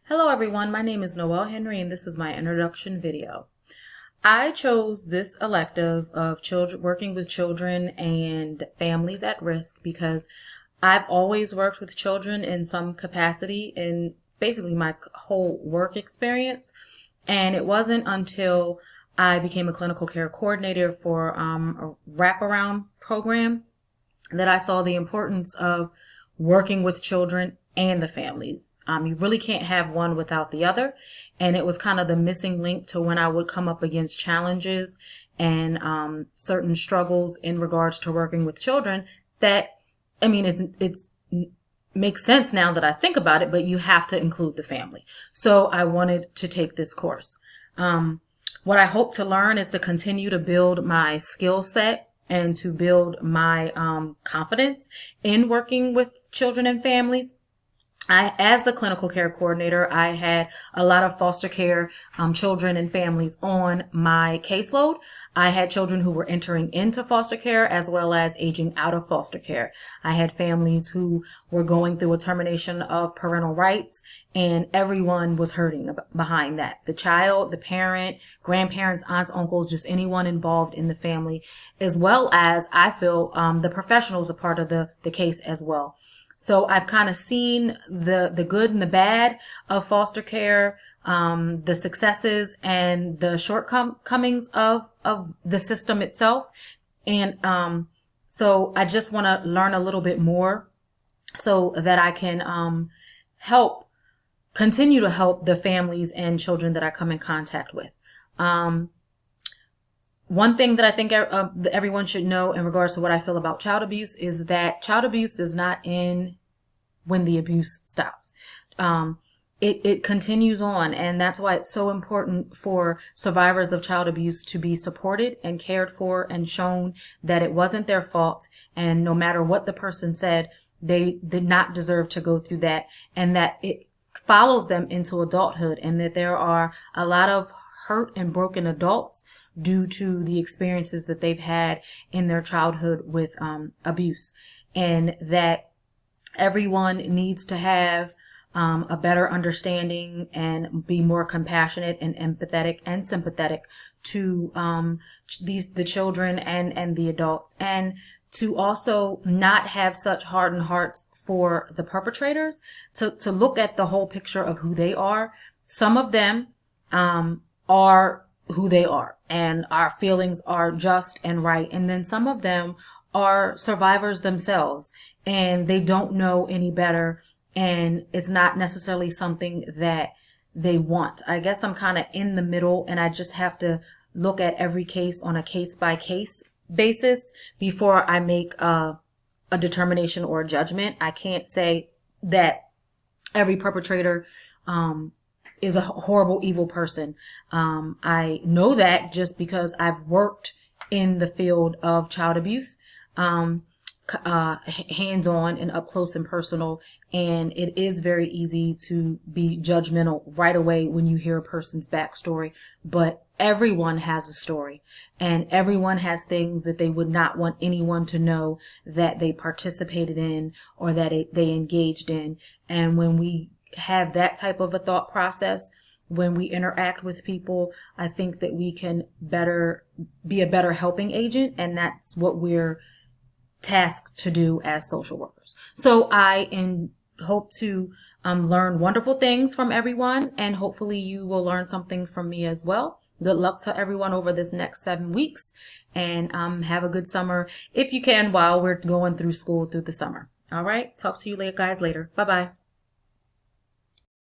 Hello everyone, my name is Noelle Henry and this is my introduction video. I chose this elective of working with children and families at risk because I've always worked with children in some capacity in basically my whole work experience. And it wasn't until I became a clinical care coordinator for a wraparound program that I saw the importance of working with children and the families. You really can't have one without the other. And it was kind of the missing link to when I would come up against challenges and certain struggles in regards to working with children that, it's makes sense now that I think about it, but you have to include the family. So I wanted to take this course. What I hope to learn is to continue to build my skill set and to build my confidence in working with children and families. As the clinical care coordinator, I had a lot of foster care children and families on my caseload. I had children who were entering into foster care as well as aging out of foster care. I had families who were going through a termination of parental rights, and everyone was hurting behind that. The child, the parent, grandparents, aunts, uncles, just anyone involved in the family, as well as I feel the professionals are part of the case as well. So I've kind of seen the good and the bad of foster care, the successes and the shortcomings of the system itself. And so I just want to learn a little bit more so that I can continue to help the families and children that I come in contact with. One thing that I think everyone should know in regards to what I feel about child abuse is that child abuse does not end when the abuse stops. It continues on, and that's why it's so important for survivors of child abuse to be supported and cared for and shown that it wasn't their fault, and no matter what the person said, they did not deserve to go through that, and that it follows them into adulthood, and that there are a lot of hurt and broken adults due to the experiences that they've had in their childhood with abuse, and that everyone needs to have a better understanding and be more compassionate and empathetic and sympathetic to the children and the adults, and to also not have such hardened hearts for the perpetrators, to look at the whole picture of who they are. Some of them are who they are, and our feelings are just and right. And then some of them are survivors themselves, and they don't know any better, and it's not necessarily something that they want. I guess I'm kind of in the middle, and I just have to look at every case on a case-by-case basis before I make a determination or a judgment. I can't say that every perpetrator is a horrible, evil person. I know that just because I've worked in the field of child abuse, hands-on and up close and personal, and it is very easy to be judgmental right away when you hear a person's backstory. But everyone has a story, and everyone has things that they would not want anyone to know that they participated in or that they engaged in. And when we have that type of a thought process, when we interact with people, I think that we can be a better helping agent, and that's what we're tasked to do as social workers. So I hope to learn wonderful things from everyone, and hopefully you will learn something from me as well. Good luck to everyone over this next 7 weeks, and have a good summer if you can while we're going through school through the summer. All right, talk to you guys later. Bye-bye.